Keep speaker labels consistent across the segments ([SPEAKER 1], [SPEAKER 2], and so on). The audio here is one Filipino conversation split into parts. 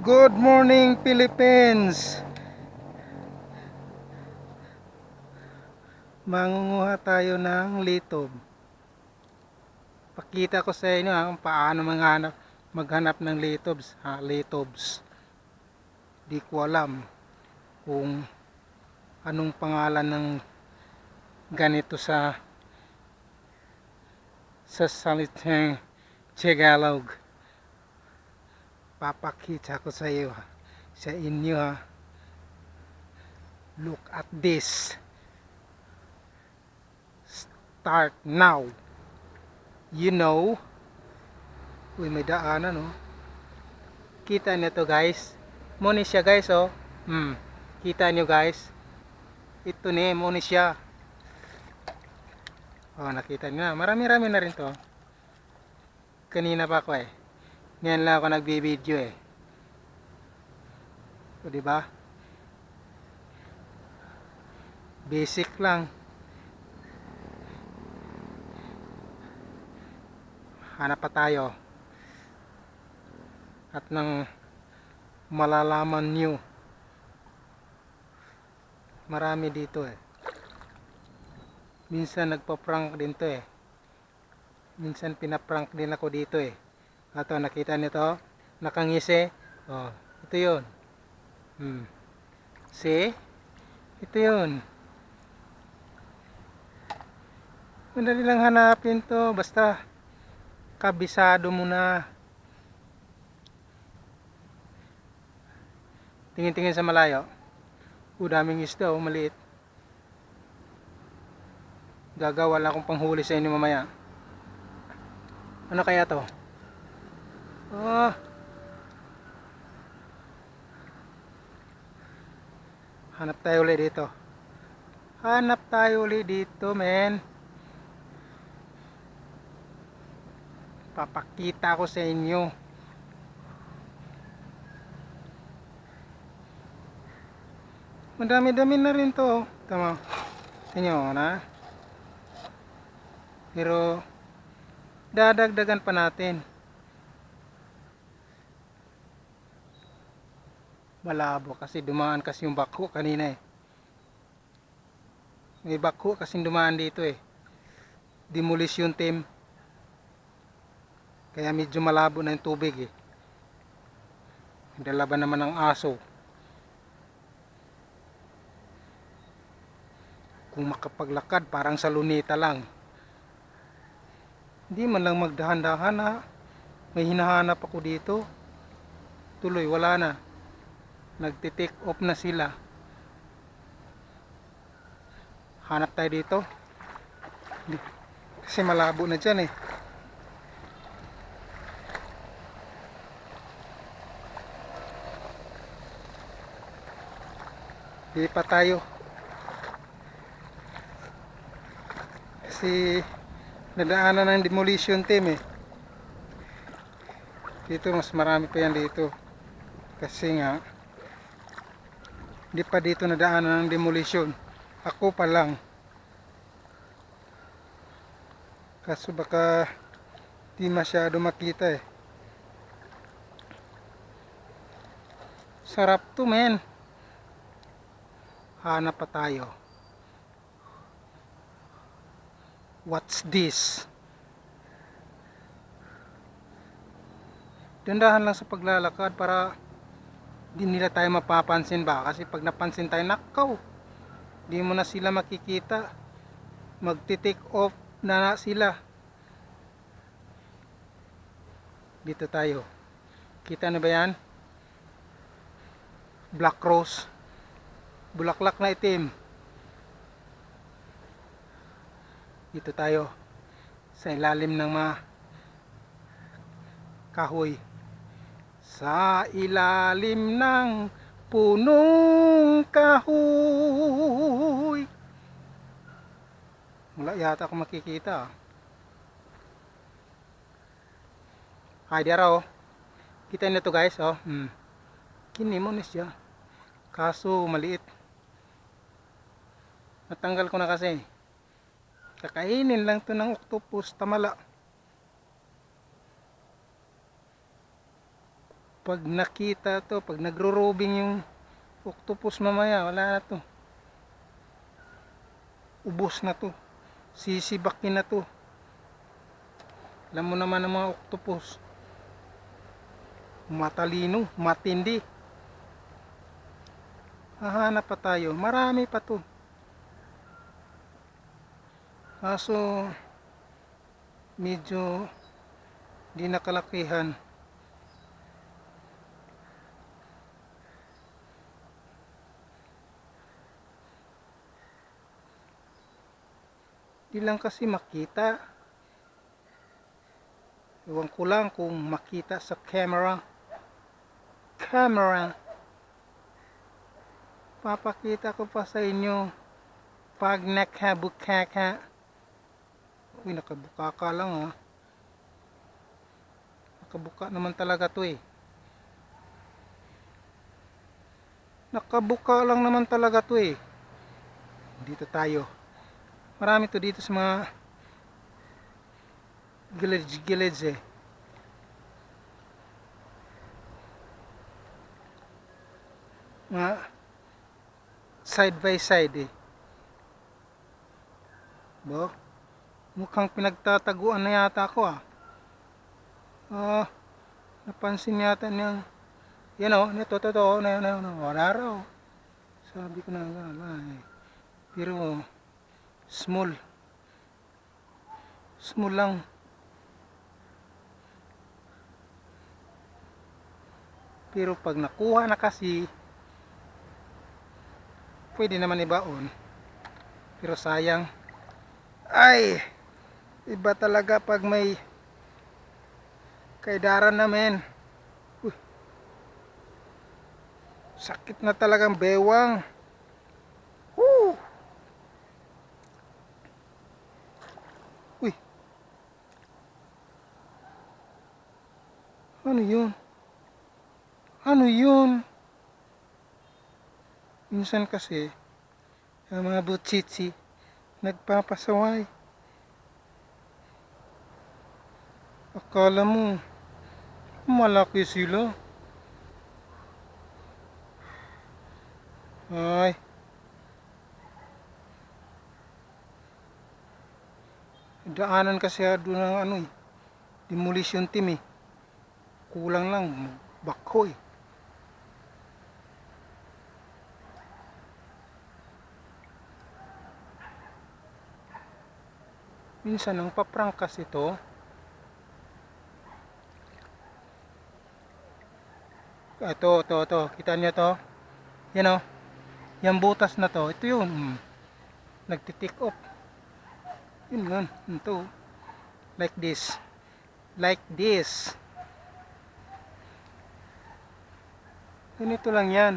[SPEAKER 1] Good morning, Philippines! Mangunguha tayo ng litob. Pakita ko sa inyo kung paano maghanap ng litobs. Di ko alam kung anong pangalan ng ganito sa salitang Tagalog. Papakita ko sa iyo, sa inyo ha. Look at this. Start now. You know. Uy, may daanan oh. Kita nyo to guys. Muni siya guys oh. Kita nyo guys. Ito ni, muni siya. Oh, nakita nyo na. Marami-rami na rin to. Kanina pa ako eh. Ngayon lang ako nagbi-video eh. O diba? Basic lang. Hanap pa tayo. At nang malalaman nyo, marami dito eh. Minsan nagpa-prank din to eh. Minsan pinaprank din ako dito eh. Ato, nakita nyo to? Nakangisi. Oh, ito yun. See? Ito yun. Madali lang hanapin to. Basta kabisado mo na. Tingin-tingin sa malayo. Daming isda oh, maliit. Gagawa lang akong panghuli sa inyo mamaya. Ano kaya to? Oh. Hanap tayo ulit dito. Hanap tayo ulit dito, men. Papakita ko sa inyo. Madami-dami na rin to. Tama. Tingnan na. Pero dadagdagan pa natin. Malabo kasi dumaan kasi yung bako kanina eh. May bako kasi dumaan dito eh. Demolition team. Kaya medyo malabo na yung tubig eh. Dala ba naman ng aso? Kung makapaglakad parang sa lunita lang. Hindi man lang magdahan-dahan ha. May hinahanap ako dito. Tuloy wala na. Nagti-take off na sila. Hanap tayo dito. Kasi malabo na dyan eh. Di pa tayo. Kasi nadaanan ng demolition team eh. Dito mas marami pa yan dito. Kasi nga di pa dito nadaanan ng demolition. Ako pa lang. Kaso baka di masyado makita eh. Sarap to men. Hanap pa tayo. What's this? Dandahan lang sa paglalakad para di nila tayo mapapansin ba. Kasi pag napansin tayo, nakaw. Di mo na sila makikita. Magti-take off na sila. Dito tayo. Kita na ba yan? Black rose. Bulaklak na itim. Dito tayo. Sa ilalim ng mga kahoy. Sa ilalim ng punong kahoy. Wala yata ako makikita. Ay, diara oh. Kita nyo to guys oh. Kini mo na siya. Kaso maliit. Natanggal ko na kasi. Kakainin lang to ng octopus. Tamala. Pag nakita to, pag nagro-robing yung octopus mamaya, wala na to. Ubos na to. Sisibakin na to. Alam mo naman ang mga octopus. Matalino, matindi. Hahanap pa tayo. Marami pa to. Kaso, medyo di nakalakihan. Di lang kasi makita. Ewan ko lang kung makita sa camera. Papakita ko pa sa inyo pag nakabuka ka. Uy, nakabuka ka lang ha. Nakabuka naman talaga to eh. Nakabuka lang naman talaga to eh. Dito tayo. Marami to dito sa mga gilid eh. Mga side by side eh. Bo? Mukhang pinagtataguan na yata ako ah. Napansin yata niyang yan o, totoo na wala raw. Sabi ko na gano'n eh. Pero small lang. Pero pag nakuha na kasi, pwede naman ibaon. Pero sayang. Ay, iba talaga pag may kaidaran namin. Uy, sakit na talagang bewang. Woo! Uy, ano yun? Ano yun? Minsan kasi ang mga butsitsi nagpapasaway. Akala mo malaki sila. Ay, daanan kasi doon ng ano eh, demolition team eh. Kulang lang bakho eh. Minsan ang paprank kasi to, ito, kita niyo to, yan o, yung butas na to, ito yun, nagtitik off, yun, ito, like this, ganito lang yan.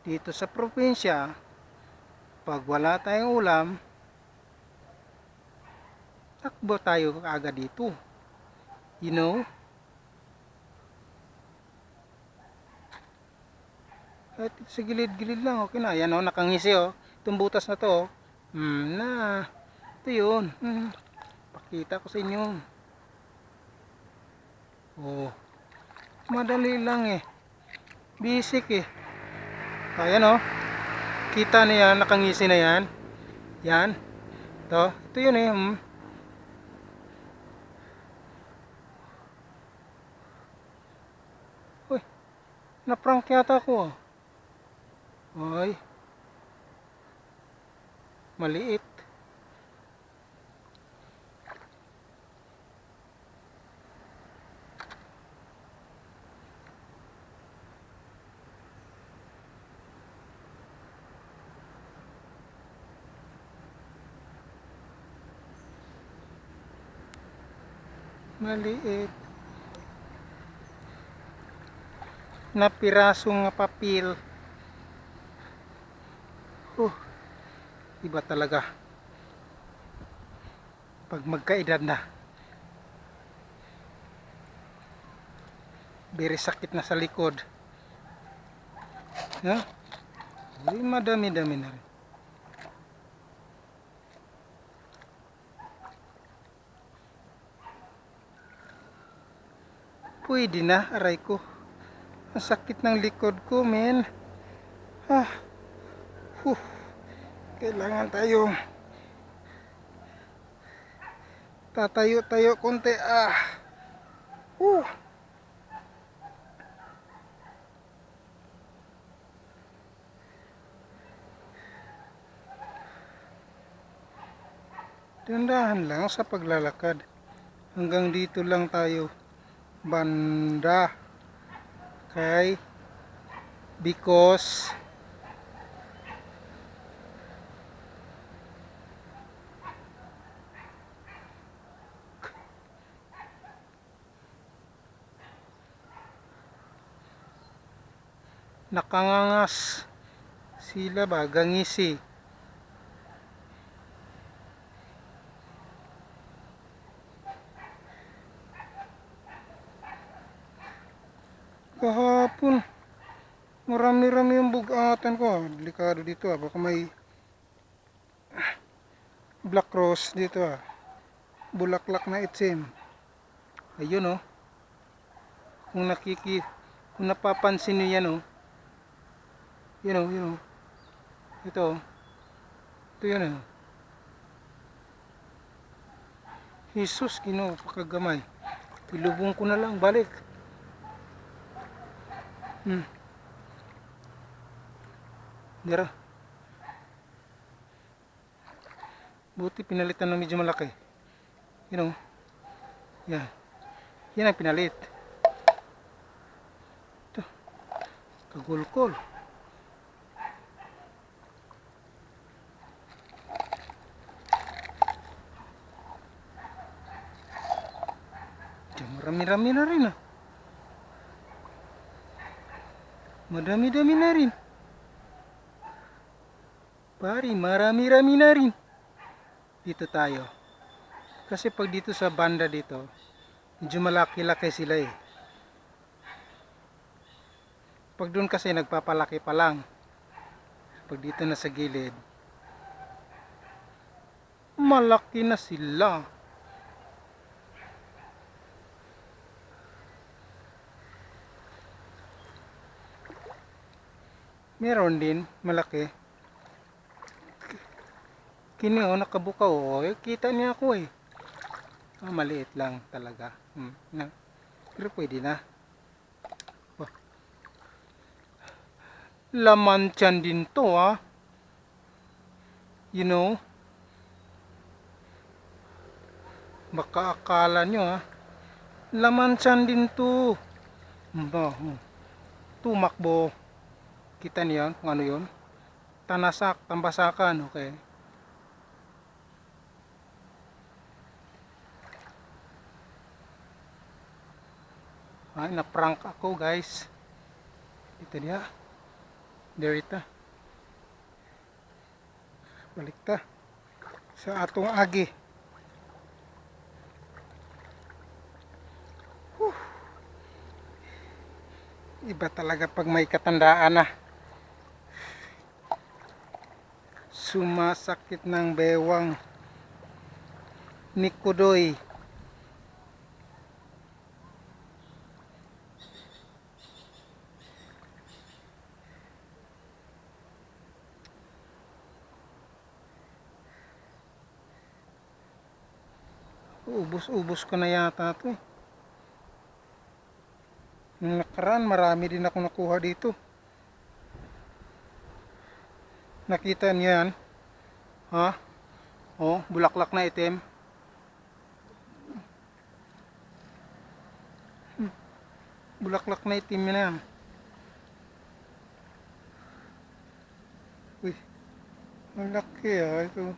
[SPEAKER 1] Dito sa probinsya, pag wala tayong ulam, takbo tayo agad dito. You know? At sa gilid-gilid lang, okay na. Yan o, nakangisi o. Itong butas na to, ito yun. Pakita ko sa inyo. Oh, madali lang eh. Basic eh. Ayan o. Kita na yan, nakangisi na yan. Yan. Ito yun eh. Uy, naprank yata ako. Ay, maliit. Maliit na pirasong papel. Iba talaga pag magkaedad na. Very sakit na sa likod. Ay, madami-dami na rin. Pwede na, aray ko. Ang sakit ng likod ko, men. Ah, huh. Kailangan tayong tatayo-tayo konti. Uh. Dandahan lang sa paglalakad. Hanggang dito lang tayo. Banda. Okay? Because nakangangas sila ba? Gangisi. Kahapon marami-rami yung bugatan ko. Delikado dito baka may black rose dito bulaklak na itim. Ayun kung kung napapansin niyo yan yun ito yun Jesus, Ginoo, pakagamay. Ilubong ko na lang balik. Dira. Buti pinalitan ng medyo malaki. Yan. Yan ang pinalit. Ito. Kagulkol. Marami-rami na rin Madami-dami na rin. Pari, marami-rami na rin. Dito tayo. Kasi pag dito sa banda dito, medyo malaki-laki sila Pag doon kasi nagpapalaki pa lang. Pag dito na sa gilid, malaki na sila. Meron din malaki. Kini nakabuka kita niya ako maliit lang talaga. Pero pwede na. Laman tiyan din to baka akala nyo laman tiyan din to. Tumakbo. Kita niyo kung ano yun? Tanasak, tambasakan, okay. Na-prank ako, guys. Ito dia. Derita. Balik ta sa atong agi. Iba talaga pag may katandaan sumasakit ng bewang ni Kudoy. Ubus ko na yata ito Nung nakaraan marami din ako nakuha dito. Nakita niyo yan? Bulaklak na itim. Bulaklak na itim na yan. Uy, malaki ito.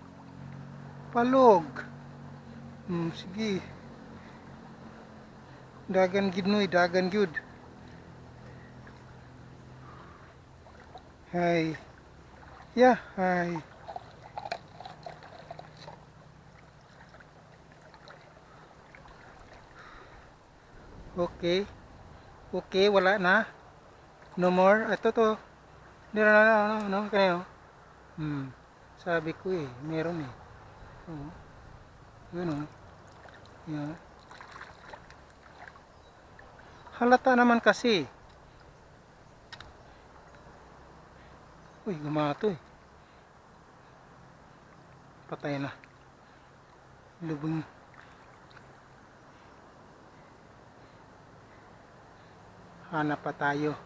[SPEAKER 1] Palog. Sige. Dagan gid dagan gyud. Hi. Yeah, hi. Okay, wala na. No more. Ito to. Hindi na, kayo. Sabi ko meron Yun Yeah. Halata naman kasi. Uy, gumato eh. Patay na. Lubong. Hanap pa tayo.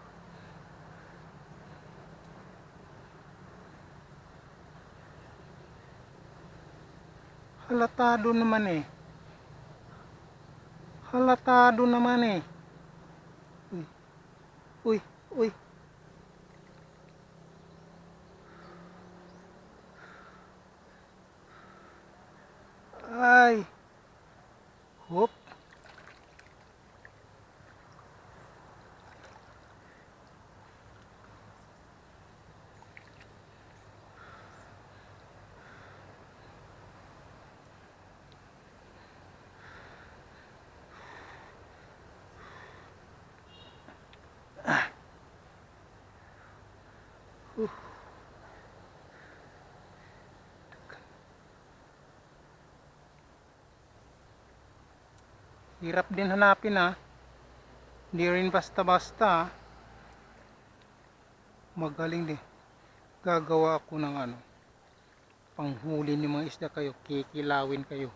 [SPEAKER 1] Halatado naman eh. Halatado naman eh. Uy, uy, uy. Ay. Hop. Hirap din hanapin ah. Hindi rin basta-basta. Magaling din. Gagawa ako ng ano. Panghuli ng mga isda kayo. Kikilawin kayo.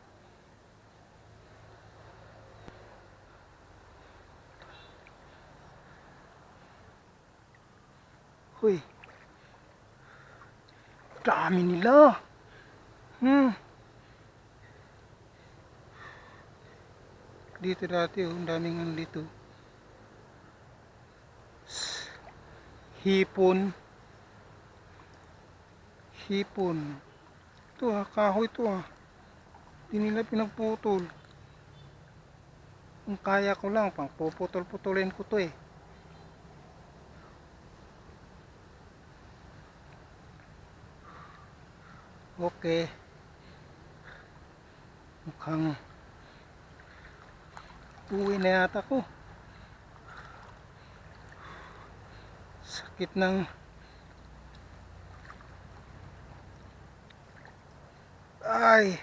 [SPEAKER 1] Huy. Dami nila. Dito dati oh. Ang daming ano dito. Hipon. Hipon. Ito ah. Kahoy ito ah. Hindi nila pinagputol. Kung kaya ko lang. Pang puputol-putulin ko to eh. Okay. Mukhang uwi na yata ko. Sakit ng ay.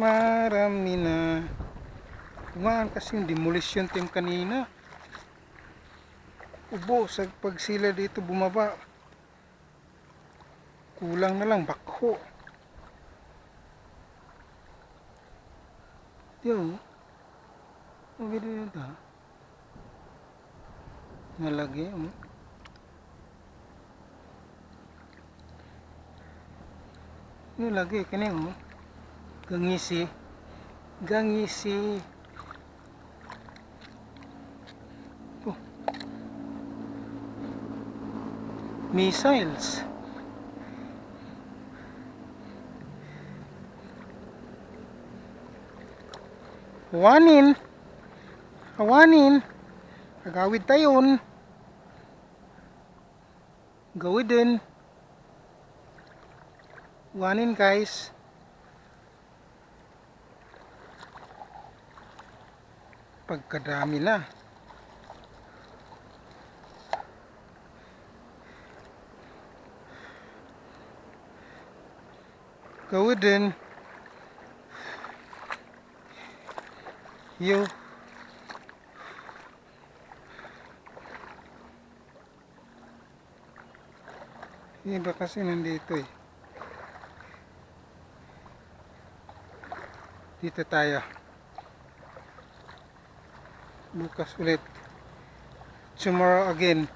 [SPEAKER 1] Marami na. Tumaan kasi yung demolition team kanina. Ubo sa pag sila dito bumaba. Kulang na lang bakho. Yo. Okay din ito. Nalagay mo. Nilagay kani mo. Gangisi. Gangisi. Oh. Missiles. Hawanin. Hawanin. Agawid tayon. Gawid din. Hawanin guys. Pagkadami na. Gawid din. Yo. Iba kasi nandito eh. Dito tayo. Bukas ulit. Tomorrow again.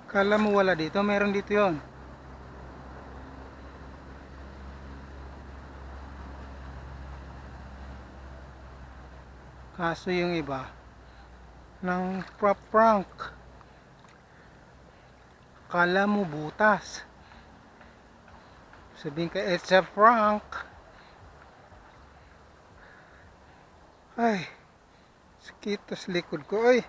[SPEAKER 1] Kala mo wala dito? Meron dito yon. Kaso yung iba ng prank. Kala mo butas. Sabihin ka, it's a prank. Ay, sakit sa likod ko. Ay,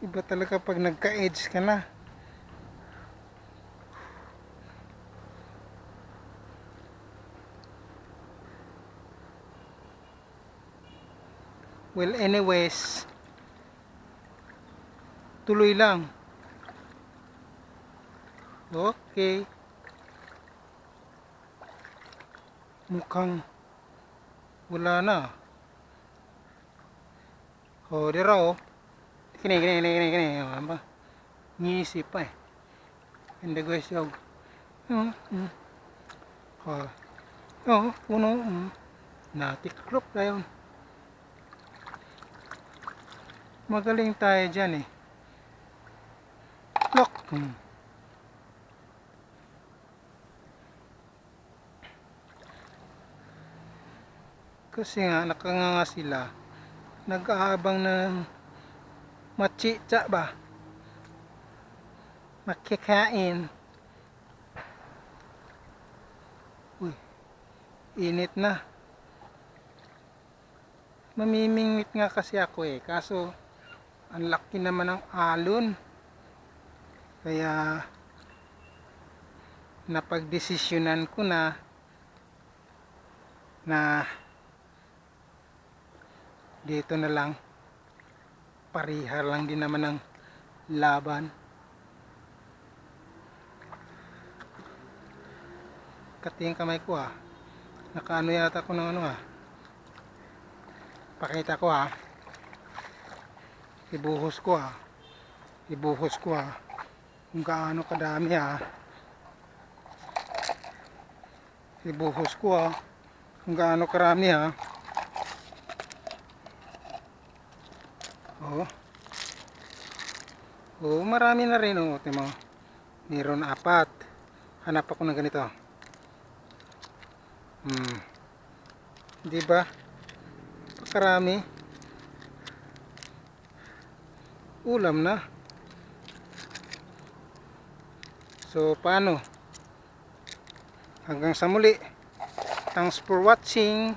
[SPEAKER 1] iba talaga pag nagka-edge ka na. Well, anyways, tuloy lang. Okay. Mukhang wala na. Oh, dira oh. Kini. Ano ba? Ngiisip pa eh. Hindi guys yung. Oh. Oh, puno. Natikrop na yun. Magaling tayo dyan eh. Look. Kasi nga nakanganga sila, nag-aabang ng machitsa ba, makikain. Uy, init na. Mamimingwit nga kasi ako eh, kaso ang laki naman ng alon, kaya napagdesisyonan ko na dito na lang, parihar lang din naman ng laban. Kating kamay ko ah, nakaano yata ko ng ano ah, pakita ko ah, ibuhos ko ah, kung gaano kadami ah, ibuhos ko ah, kung gaano karami ah. Oh, marami na rin oh, timo. Meron 4. Hanap ako ng ganito. Di ba? Pakarami. Ulam na. So, paano? Hanggang sa muli. Thanks for watching.